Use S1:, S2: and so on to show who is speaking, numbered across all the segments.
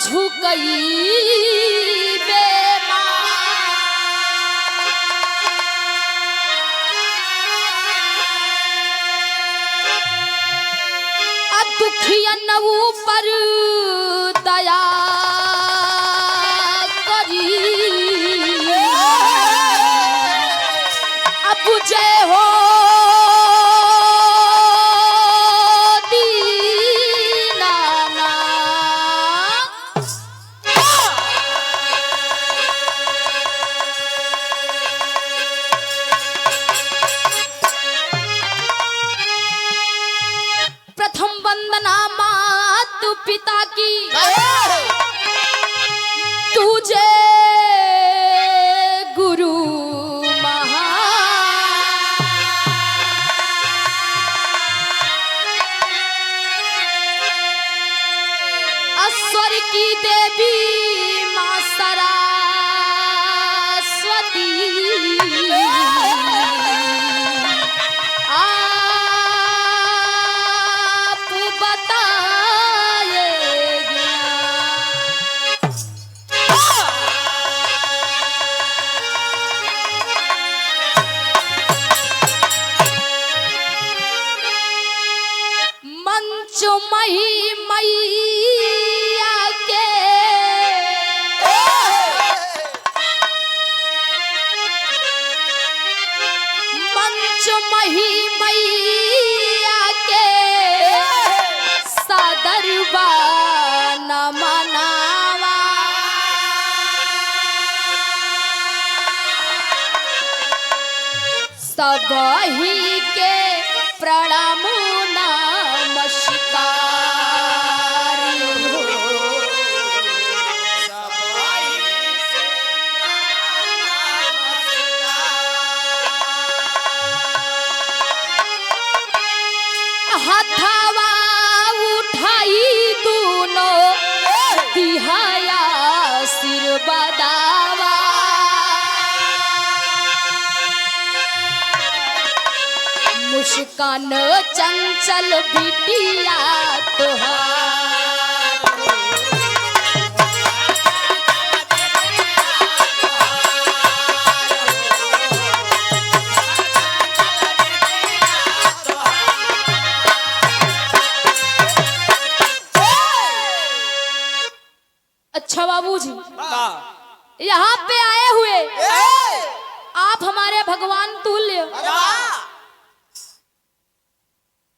S1: झुकई दुखियन ऊपर दया करी अब जय हो दीनाना प्रथम वंदना मातु पिता की तुझे गुरु महा अस्वर की देवी मां सरस्वती मई मैया के मंच मही मैया के सदरबा न मनावा सबही के प्रणाम नमस्कार हथवा उठाई दोनों दिहाया सिर बदावा मुस्कान चंचल बिटिया तोहार अच्छा बाबूजी यहाँ पे आए हुए आप हमारे भगवान तुल्य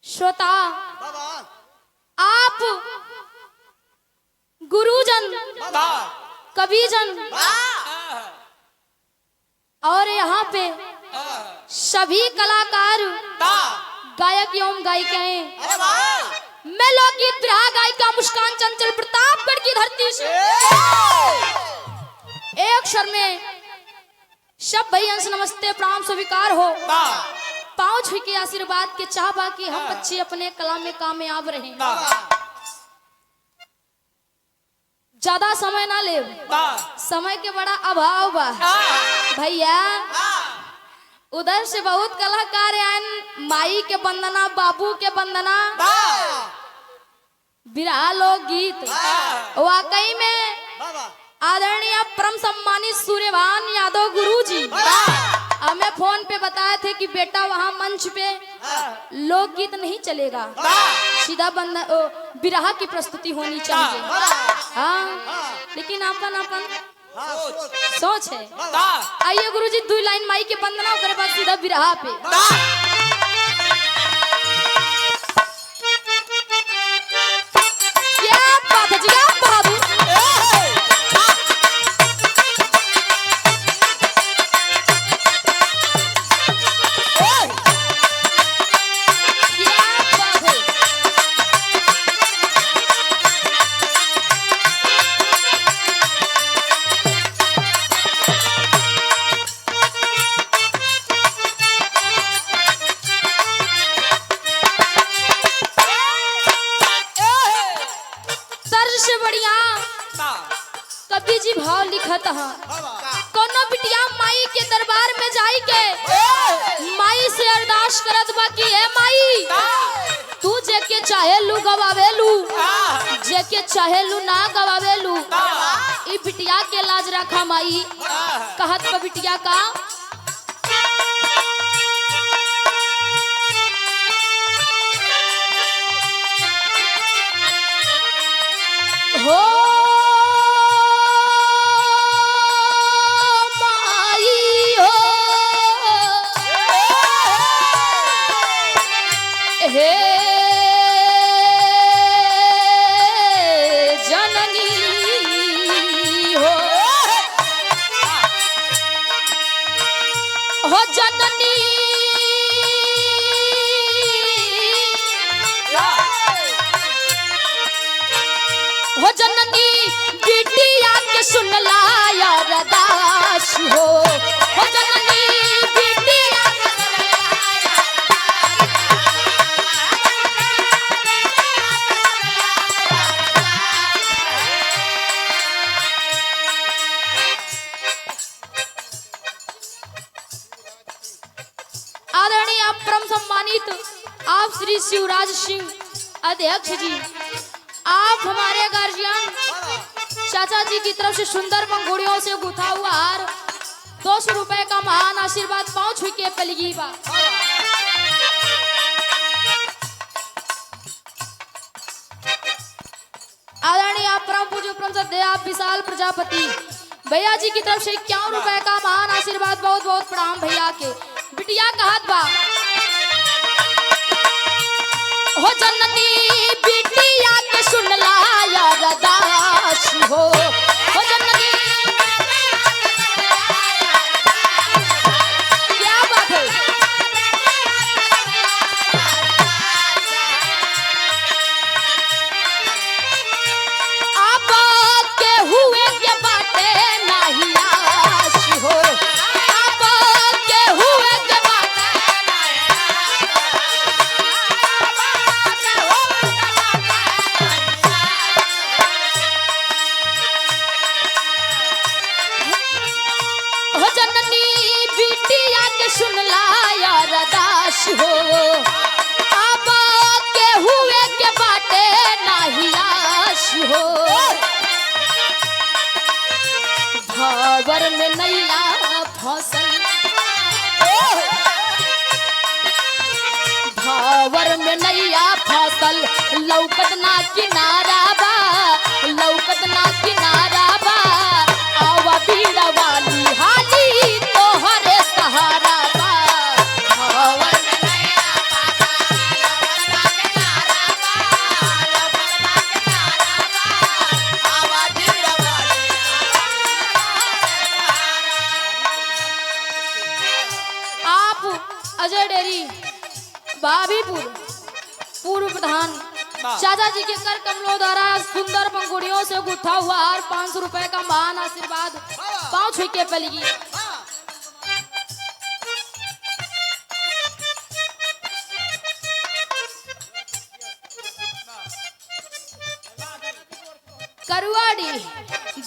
S1: श्रोता आप गुरुजन कविजन और यहाँ पे सभी कलाकार गायक एवं गायिकाएं मैं लोकगीत बिरहा गायिका मुस्कान चंचल प्रतापगढ़ की धरती से एक स्वर में सब भैया नमस्ते प्रणाम स्वीकार हो पाँव छू के आशीर्वाद के चाह बाकी हम बच्चे अपने कला में कामयाब रहे ज्यादा समय ना ले समय के बड़ा अभाव बा भैया उधर से बहुत कलाकार आए माई के वंदना बाबू के वंदना बिरहा लोकगीत वाकई में आदरणीय परम सम्मानित सूर्यभान यादव गुरुजी हमें फोन पे बताए थे कि बेटा वहाँ मंच पे लोकगीत नहीं चलेगा सीधा बिरहा की प्रस्तुति होनी चाहिए हाँ लेकिन अपन अपन सोच है आइए गुरुजी 2 लाइन माई के वंदना करे बाद सीधा बिरहा पे क्या बात है जी आप बहादुर कवि जी भाव लिखत कोनो बिटिया माई के दरबार में जाई के माई से अरदास करत बा कि हे माई तू जेके चाहे लू गवावेलू जेके चाहे लू ना गवावेलू रखा माई कहत ब बिटिया का हो माई हो हे जननी हो जननी हो जननी बिटिया के सुन लाया रदास हो जननी बिटिया के सुन लाया आदरणीय परम सम्मानित आप श्री शिवराज सिंह अध्यक्ष जी, आप हमारे गार्जियन चाचा जी की तरफ से सुंदर पंखुड़ियों से गुथा हुआ हार 200 रुपए का महान आशीर्वाद पाँव छुई के पलगी बा। आदरणीय परम पूज्य परम श्रद्धेय आप विशाल प्रजापति भैया जी की तरफ से 51 रुपए का महान आशीर्वाद बहुत बहुत प्रणाम भैया के। बिटिया का हाथ बा हो जननी बिटिया के सुन लाया रदास हो जननी क्या बात है आप के हुए के बाटे नहीं आस हो आप के हुए के बाटे जननी बिटिया के सुन लाया रदास हो अब के हुए के बाटे नहीं आस हो भावर में नैया फसल भावर में नैया फसल लौकत ना किनारा बा लौकत ना किनारा बा आवा बीड़ा वाली हाली तोहरे सहारा बा भावर में नैया फसल लौकत ना किनारा बा लौकत ना किनारा बा आवा बीड़ा वाली आप अजय डेरी भाभीपुर पूर्व प्रधान चाचा जी के कर कमलों द्वारा सुंदर पंखुड़ियों से गुथा हुआ हार 500 रुपए का महान आशीर्वाद पाँव छुई के पलगी। करुआड़ी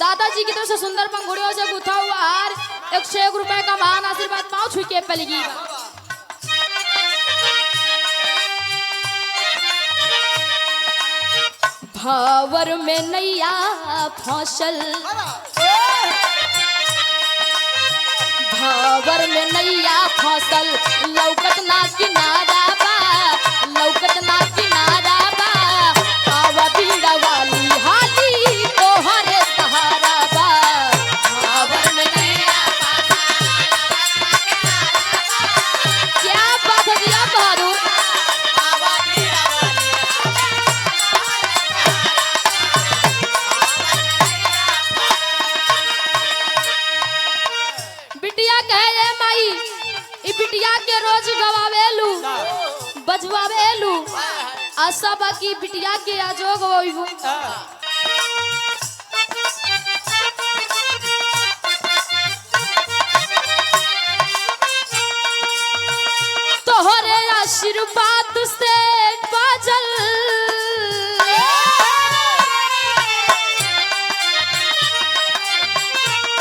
S1: दादाजी की तरफ से सुंदर पंखुड़ियों से गुथा हुआ हार 101 रुपए का महान आशीर्वाद पाँव छुई के पलगी। भावर में नैया फसल भावर में नैया फसल लौकत ना किनारा बा लौकत ना किनारा बा आवा बीड़ा वाली हाली तोहरे सहारा बा भावर में नैया क्या बात है दिया बहादुर बिटिया के रोज गवावेलू बजवावेलू आशा बाकी बिटिया के आजोग होइबू तोहरे आशीर्वाद से बाजल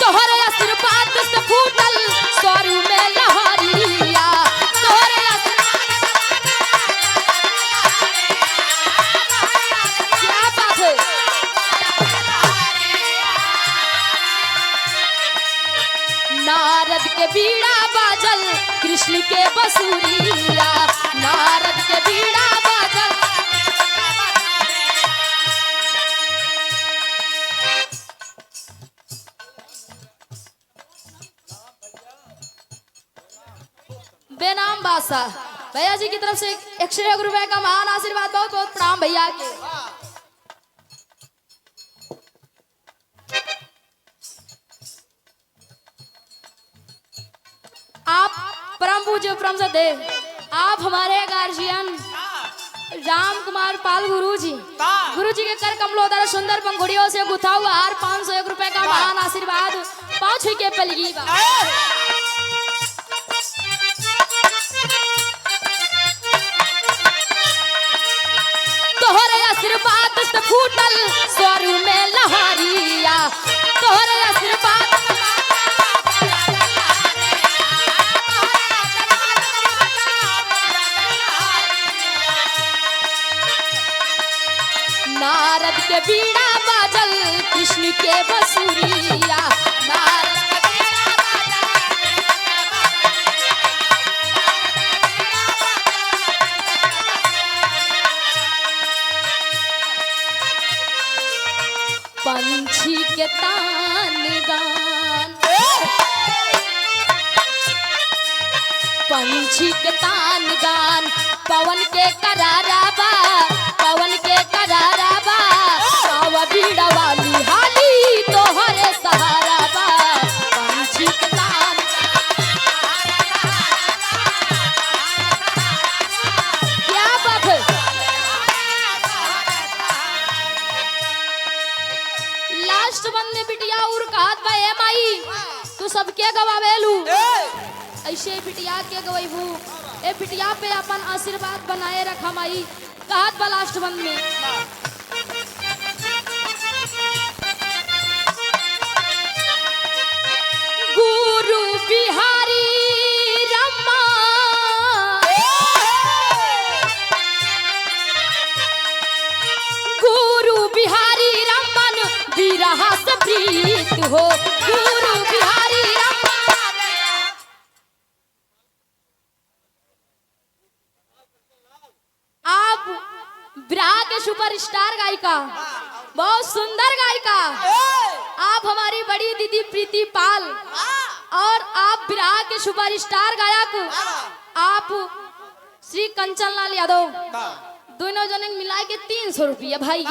S1: तोहरे आशीर्वाद से फूटल स्वरू में लहरिया तोहरे क्या बात है नारद के बीड़ा बाजल कृष्ण के बसूरिया, नारद के बीड़ा बाजल। बेनाम बादशाह भैया जी की तरफ से 101 रुपए का महान आशीर्वाद, बहुत बहुत प्रणाम भैया के। आप परम पूज्य परम सदेव, आप हमारे गार्जियन राम कुमार पाल गुरु जी के कर कमलोदर सुंदर पंखुड़ियों से गुथा हुआ हार 501 रुपए का महान आशीर्वाद, 5 के पलगी बा। तोहरे आशीर्वाद से फूटल स्वर में लहरिया, तोहरे आशीर्वाद नारद के बीड़ा बाजल कृष्ण के बसूरिया, नारद के बीड़ा पंछी के तान गान, पंछी के तान गान, पवन के करारा बा, पवन के करारा बा, आवा बीड़ा वाली हाली तोहरे सहारा बा, पंछी के तान क्या बात है। लास्ट बंदे बिटिया और कहत बा ए माई तू सबके गवावेलू, ऐसे बिटिया के गवैबू, ए बिटिया पे अपन आशीर्वाद बनाए रखा माई, कहत बा लास्ट बंद में। गुरु बिहारी रमा, गुरु बिहारी रमन बिरहा से प्रीत हो, गुरु बिहारी रमन। आप बिरहा के सुपरस्टार गायिका, बहुत सुंदर गायिका, आप हमारी बड़ी दीदी प्रीति पाल, और आप बिरहा के सुपरस्टार गायक आप श्री कंचन लाल यादव, दोनों जने मिला के 300 रुपया भाई।